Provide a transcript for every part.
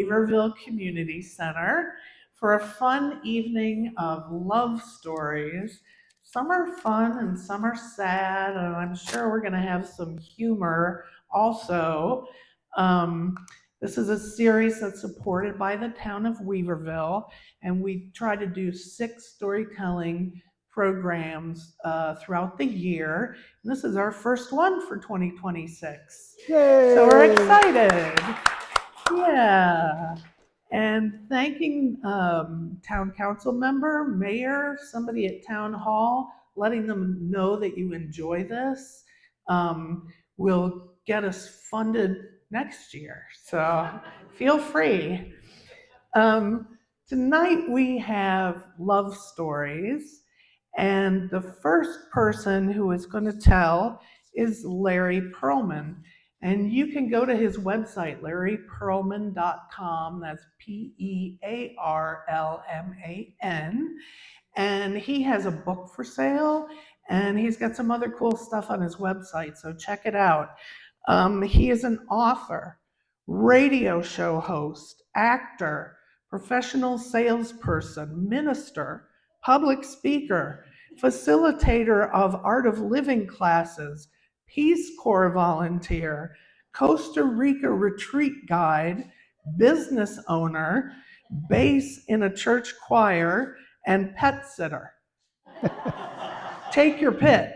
Weaverville Community Center for a fun evening of love stories. Some are fun and some are sad, and I'm sure we're going to have some humor also. Um, this is a series that's supported by the town of Weaverville, and we try to do 6 storytelling programs throughout the year. And this is our first one for 2026. Yay! So we're excited. Yeah. And thanking town council member, mayor, somebody at town hall, letting them know that you enjoy this will get us funded next year. So feel free. Tonight we have love stories, and the first person who is going to tell is Larry Pearlman. And you can go to his website, larrypearlman.com. That's Pearlman. And he has a book for sale, and he's got some other cool stuff on his website, so check it out. He is an author, radio show host, actor, professional salesperson, minister, public speaker, facilitator of Art of Living classes, Peace Corps volunteer, Costa Rica retreat guide, business owner, bass in a church choir, and pet sitter. Take your pick.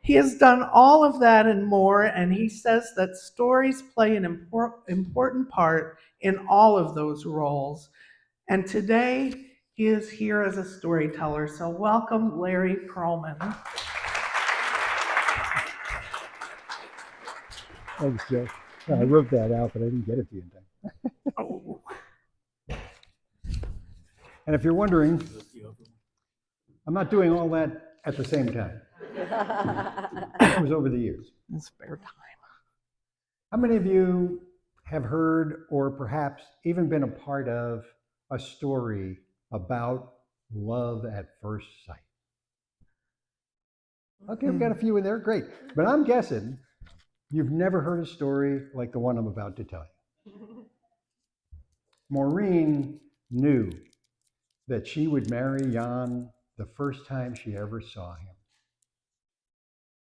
He has done all of that and more, and he says that stories play an important part in all of those roles. And today, he is here as a storyteller. So welcome, Larry Pearlman. Thanks, Joe. I wrote that out, but I didn't get it to you in time. Oh. And if you're wondering, I'm not doing all that at the same time. It was over the years. In spare time. How many of you have heard or perhaps even been a part of a story about love at first sight? Okay, we've got a few in there, great. But I'm guessing you've never heard a story like the one I'm about to tell you. Maureen knew that she would marry Jan the first time she ever saw him.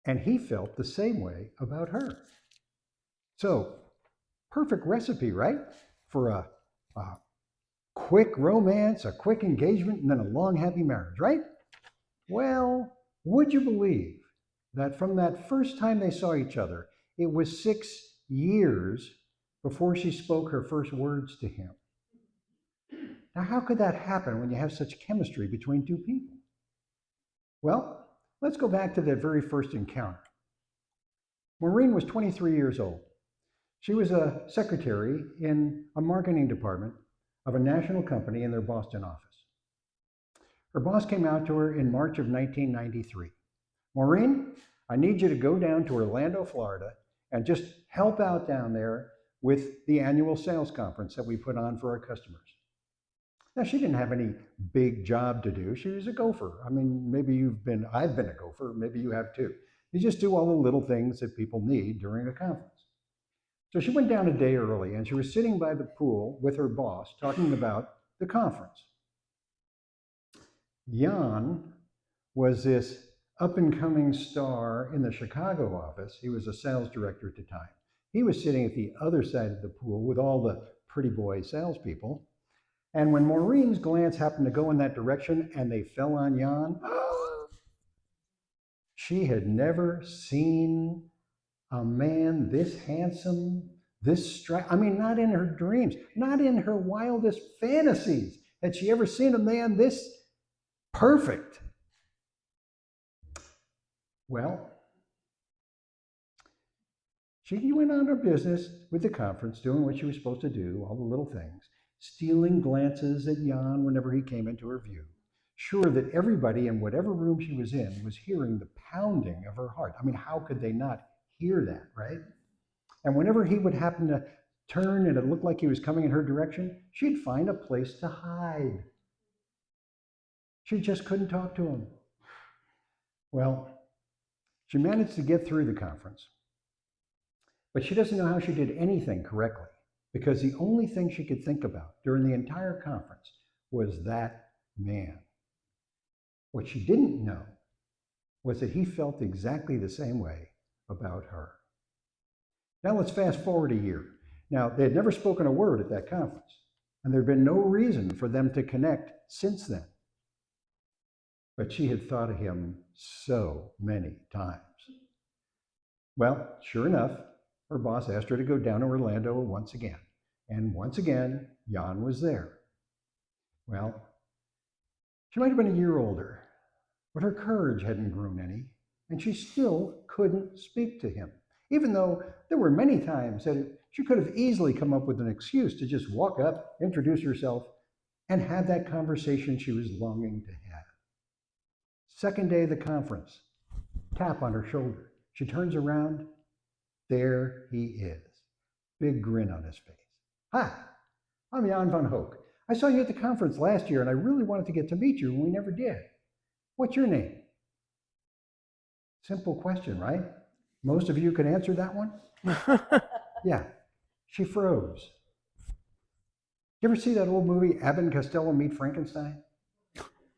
And he felt the same way about her. So, perfect recipe, right? For a quick romance, a quick engagement, and then a long, happy marriage, right? Well, would you believe that from that first time they saw each other, it was 6 years before she spoke her first words to him? Now, how could that happen when you have such chemistry between two people? Well, let's go back to that very first encounter. Maureen was 23 years old. She was a secretary in a marketing department of a national company in their Boston office. Her boss came out to her in March of 1993. Maureen, I need you to go down to Orlando, Florida, and just help out down there with the annual sales conference that we put on for our customers. Now, she didn't have any big job to do. She was a gopher. I mean, I've been a gopher, maybe you have too. You just do all the little things that people need during a conference. So she went down a day early, and she was sitting by the pool with her boss talking about the conference. Jan was this up-and-coming star in the Chicago office. He was a sales director at the time. He was sitting at the other side of the pool with all the pretty boy salespeople. And when Maureen's glance happened to go in that direction and they fell on Jan, she had never seen a man this handsome, not in her dreams, not in her wildest fantasies had she ever seen a man this perfect. Well, she went on her business with the conference, doing what she was supposed to do, all the little things, stealing glances at Jan whenever he came into her view, sure that everybody in whatever room she was in was hearing the pounding of her heart. I mean, how could they not hear that, right? And whenever he would happen to turn and it looked like he was coming in her direction, she'd find a place to hide. She just couldn't talk to him. Well, she managed to get through the conference, but she doesn't know how she did anything correctly because the only thing she could think about during the entire conference was that man. What she didn't know was that he felt exactly the same way about her. Now let's fast forward a year. Now, they had never spoken a word at that conference, and there had been no reason for them to connect since then. But she had thought of him so many times. Well, sure enough, her boss asked her to go down to Orlando once again. And once again, Jan was there. Well, she might have been a year older, but her courage hadn't grown any, and she still couldn't speak to him, even though there were many times that she could have easily come up with an excuse to just walk up, introduce herself, and have that conversation she was longing to have. Second day of the conference, tap on her shoulder. She turns around. There he is, big grin on his face. Hi, I'm Jan van Hoek. I saw you at the conference last year, and I really wanted to get to meet you, and we never did. What's your name? Simple question, right? Most of you could answer that one? Yeah, she froze. You ever see that old movie, Abbott and Costello Meet Frankenstein?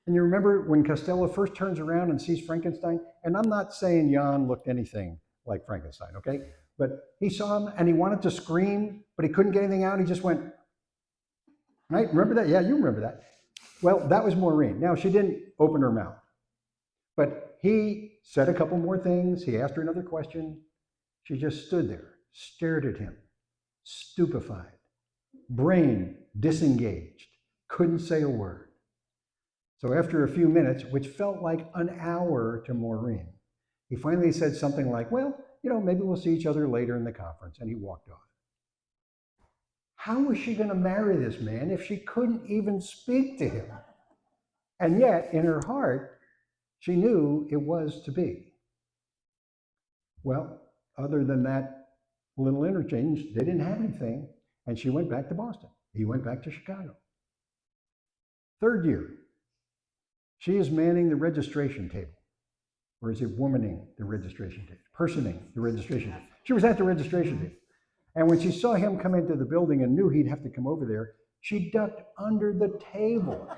And you remember when Costello first turns around and sees Frankenstein? And I'm not saying Jan looked anything like Frankenstein, okay? But he saw him and he wanted to scream, but he couldn't get anything out. He just went, right? Remember that? Yeah, you remember that. Well, that was Maureen. Now, she didn't open her mouth, but he said a couple more things. He asked her another question. She just stood there, stared at him, stupefied, brain disengaged, couldn't say a word. So after a few minutes, which felt like an hour to Maureen, he finally said something like, well, maybe we'll see each other later in the conference, and he walked off. How was she going to marry this man if she couldn't even speak to him? And yet, in her heart, she knew it was to be. Well, other than that little interchange, they didn't have anything, and she went back to Boston. He went back to Chicago. Third year, she is manning the registration table. Or is it womaning the registration table? Personing the registration table. She was at the registration table. And when she saw him come into the building and knew he'd have to come over there, she ducked under the table.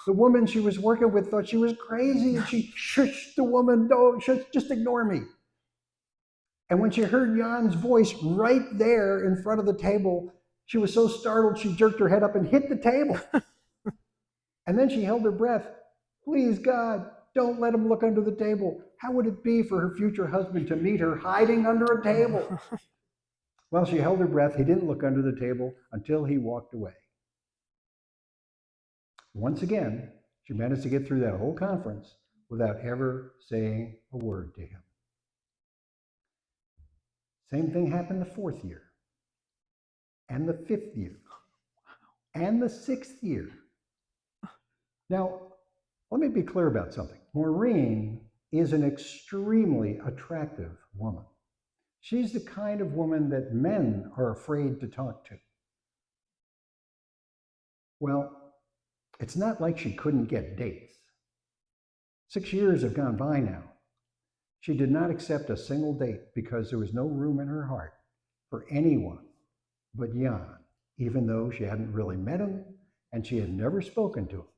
The woman she was working with thought she was crazy, and she shushed the woman, no, just ignore me. And when she heard Jan's voice right there in front of the table, she was so startled she jerked her head up and hit the table. And then she held her breath. Please, God, don't let him look under the table. How would it be for her future husband to meet her hiding under a table? Well, she held her breath. He didn't look under the table until he walked away. Once again, she managed to get through that whole conference without ever saying a word to him. Same thing happened the fourth year, and the fifth year, and the sixth year. Now, let me be clear about something. Maureen is an extremely attractive woman. She's the kind of woman that men are afraid to talk to. Well, it's not like she couldn't get dates. 6 years have gone by now. She did not accept a single date because there was no room in her heart for anyone but Jan, even though she hadn't really met him and she had never spoken to him.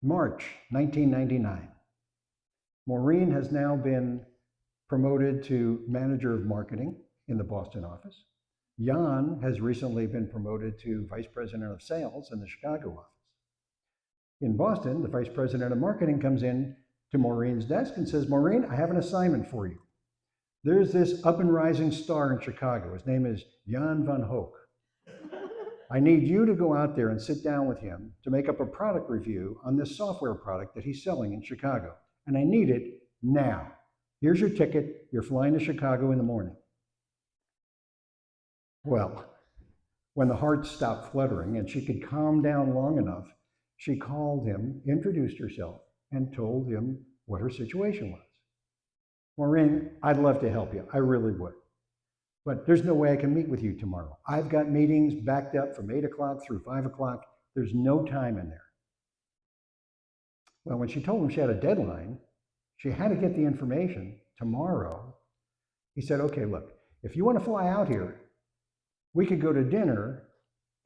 March 1999. Maureen has now been promoted to manager of marketing in the Boston office. Jan has recently been promoted to vice president of sales in the Chicago office. In Boston, the vice president of marketing comes in to Maureen's desk and says, Maureen, I have an assignment for you. There's this up and rising star in Chicago. His name is Jan van Hoek. I need you to go out there and sit down with him to make up a product review on this software product that he's selling in Chicago. And I need it now. Here's your ticket. You're flying to Chicago in the morning. Well, when the heart stopped fluttering and she could calm down long enough, she called him, introduced herself, and told him what her situation was. Maureen, I'd love to help you. I really would. But there's no way I can meet with you tomorrow. I've got meetings backed up from 8 o'clock through 5 o'clock. There's no time in there. Well, when she told him she had a deadline, she had to get the information tomorrow He said, okay, look, if you want to fly out here, we could go to dinner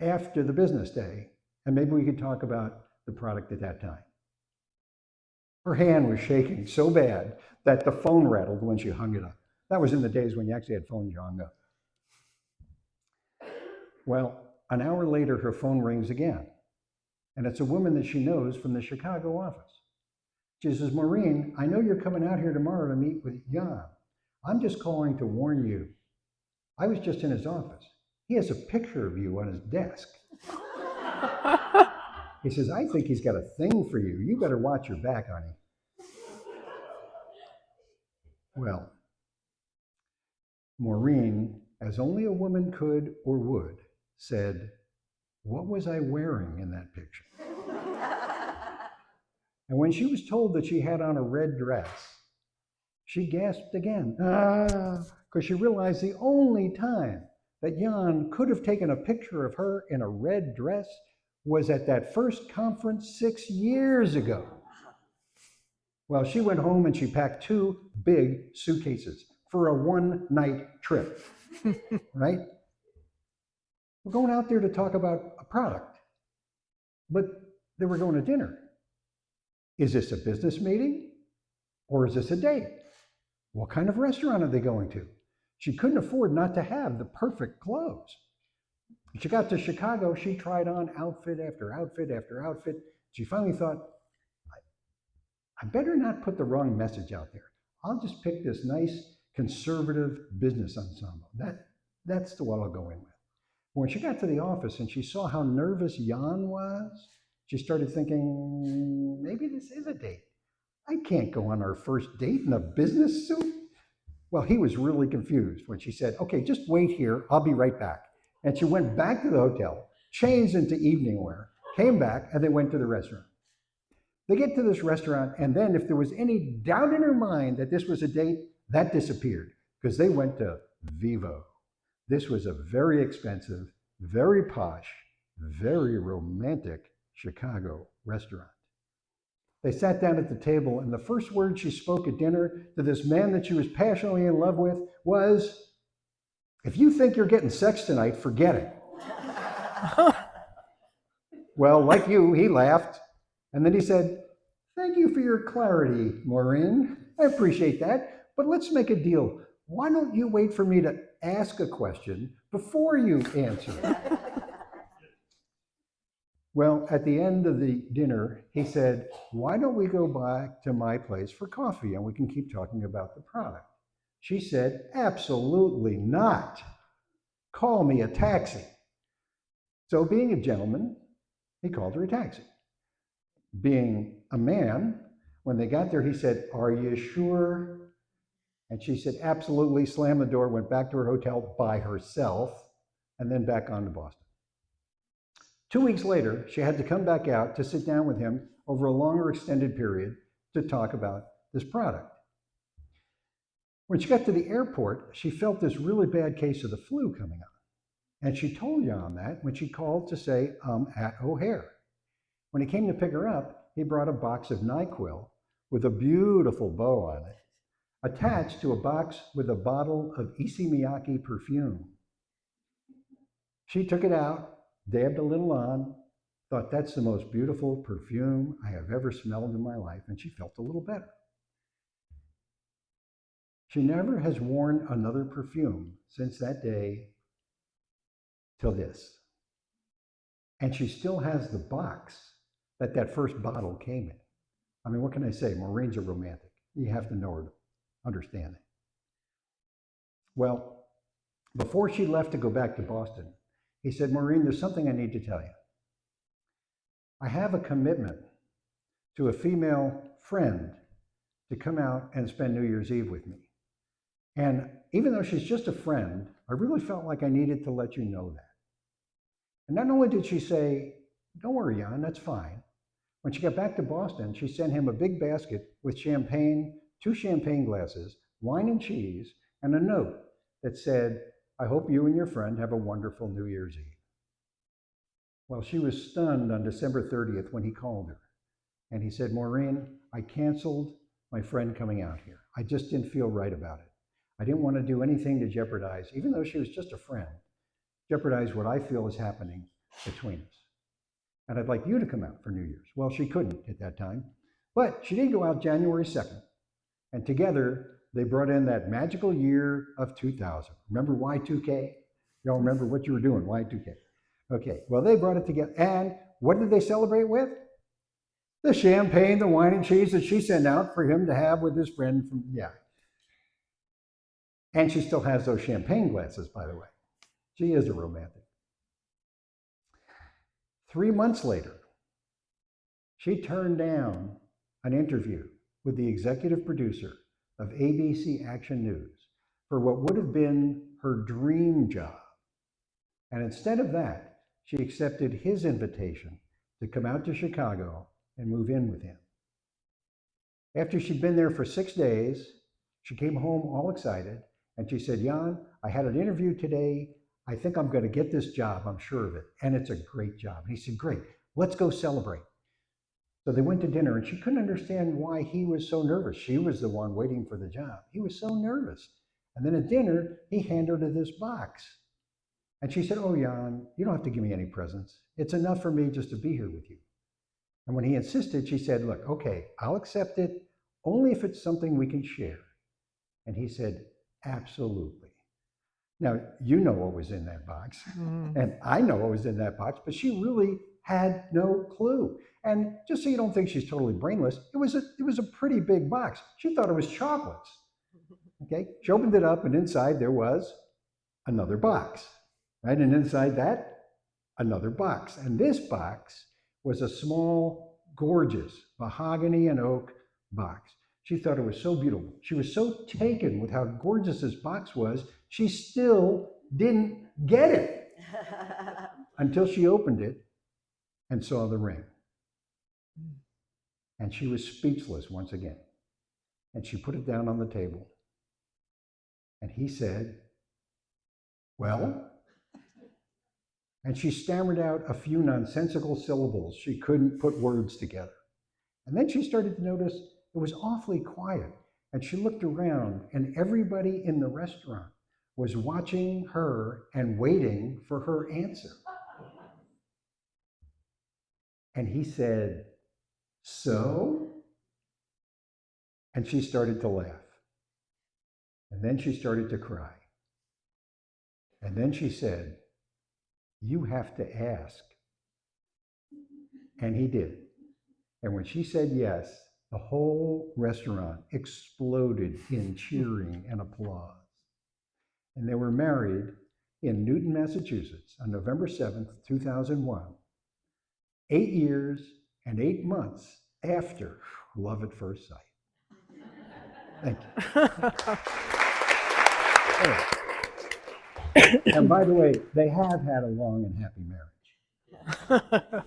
after the business day, and maybe we could talk about the product at that time. Her hand was shaking so bad that the phone rattled when she hung it up. That was in the days when you actually had phones you hung up. Well, an hour later, her phone rings again, and it's a woman that she knows from the Chicago office. She says, Maureen, I know you're coming out here tomorrow to meet with Jan. I'm just calling to warn you. I was just in his office. He has a picture of you on his desk. He says, I think he's got a thing for you. You better watch your back, honey. Well, Maureen, as only a woman could or would, said, what was I wearing in that picture? And when she was told that she had on a red dress, she gasped again, because she realized the only time that Jan could have taken a picture of her in a red dress was at that first conference 6 years ago. Well, she went home and she packed 2 big suitcases for a one-night trip, right? We're going out there to talk about a product, but they were going to dinner. Is this a business meeting or is this a date? What kind of restaurant are they going to? She couldn't afford not to have the perfect clothes. When she got to Chicago, she tried on outfit after outfit after outfit. She finally thought, I better not put the wrong message out there. I'll just pick this nice conservative business ensemble. That's the one I'll go in with. When she got to the office and she saw how nervous Jan was, she started thinking, maybe this is a date. I can't go on our first date in a business suit. Well, he was really confused when she said, okay, just wait here, I'll be right back. And she went back to the hotel, changed into evening wear, came back, and they went to the restaurant. They get to this restaurant, and then if there was any doubt in her mind that this was a date, that disappeared, because they went to Vivo. This was a very expensive, very posh, very romantic Chicago restaurant. They sat down at the table, and the first word she spoke at dinner to this man that she was passionately in love with was, if you think you're getting sex tonight, forget it. Well, like you, he laughed, and then he said, thank you for your clarity, Maureen. I appreciate that, but let's make a deal. Why don't you wait for me to ask a question before you answer it? Well, at the end of the dinner, he said, why don't we go back to my place for coffee and we can keep talking about the product? She said, absolutely not. Call me a taxi. So being a gentleman, he called her a taxi. Being a man, when they got there, he said, are you sure? And she said, absolutely, slammed the door, went back to her hotel by herself, and then back on to Boston. 2 weeks later, she had to come back out to sit down with him over a longer extended period to talk about this product. When she got to the airport, she felt this really bad case of the flu coming on. And she told Jan that when she called to say, at O'Hare. When he came to pick her up, he brought a box of NyQuil with a beautiful bow on it, attached to a box with a bottle of Issey Miyake perfume. She took it out, dabbed a little on, thought that's the most beautiful perfume I have ever smelled in my life, and she felt a little better. She never has worn another perfume since that day till this. And she still has the box that first bottle came in. I mean, what can I say? Maureen's a romantic. You have to know her to understand it. Well, before she left to go back to Boston, he said, Maureen, there's something I need to tell you. I have a commitment to a female friend to come out and spend New Year's Eve with me. And even though she's just a friend, I really felt like I needed to let you know that. And not only did she say, don't worry, Jan, that's fine. When she got back to Boston, she sent him a big basket with champagne, 2 champagne glasses, wine and cheese, and a note that said, I hope you and your friend have a wonderful New Year's Eve. Well, she was stunned on December 30th when he called her. And he said, Maureen, I canceled my friend coming out here. I just didn't feel right about it. I didn't want to do anything to jeopardize, even though she was just a friend, jeopardize what I feel is happening between us. And I'd like you to come out for New Year's. Well, she couldn't at that time, but she did go out January 2nd. And together, they brought in that magical year of 2000. Remember Y2K? Y'all remember what you were doing, Y2K? Okay, well, they brought it together. And what did they celebrate with? The champagne, the wine and cheese that she sent out for him to have with his friend from, yeah. And she still has those champagne glasses, by the way. She is a romantic. 3 months later, she turned down an interview with the executive producer of ABC Action News for what would have been her dream job. And instead of that, she accepted his invitation to come out to Chicago and move in with him. After she'd been there for 6 days, she came home all excited and she said, Jan, I had an interview today. I think I'm going to get this job. I'm sure of it. And it's a great job. And he said, great, let's go celebrate. So they went to dinner and she couldn't understand why he was so nervous. She was the one waiting for the job. He was so nervous. And then at dinner, he handed her this box. And she said, oh, Jan, you don't have to give me any presents. It's enough for me just to be here with you. And when he insisted, she said, look, okay, I'll accept it only if it's something we can share. And he said, absolutely. Now, you know what was in that box, and I know what was in that box, but she really had no clue. And just so you don't think she's totally brainless, it was a pretty big box. She thought it was chocolates. Okay, she opened it up, and inside there was another box, right? And inside that, another box. And this box was a small, gorgeous mahogany and oak box. She thought it was so beautiful. She was so taken with how gorgeous this box was, she still didn't get it until she opened it and saw the ring. And she was speechless once again. And she put it down on the table. And he said, well? And she stammered out a few nonsensical syllables. She couldn't put words together. And then she started to notice it was awfully quiet. And she looked around, and everybody in the restaurant was watching her and waiting for her answer. And he said, so? And she started to laugh. And then she started to cry. And then she said, you have to ask. And he did. And when she said yes, the whole restaurant exploded in cheering and applause. And they were married in Newton, Massachusetts on November 7th, 2001, 8 years and 8 months after love at first sight. Thank you. And by the way, they have had a long and happy marriage.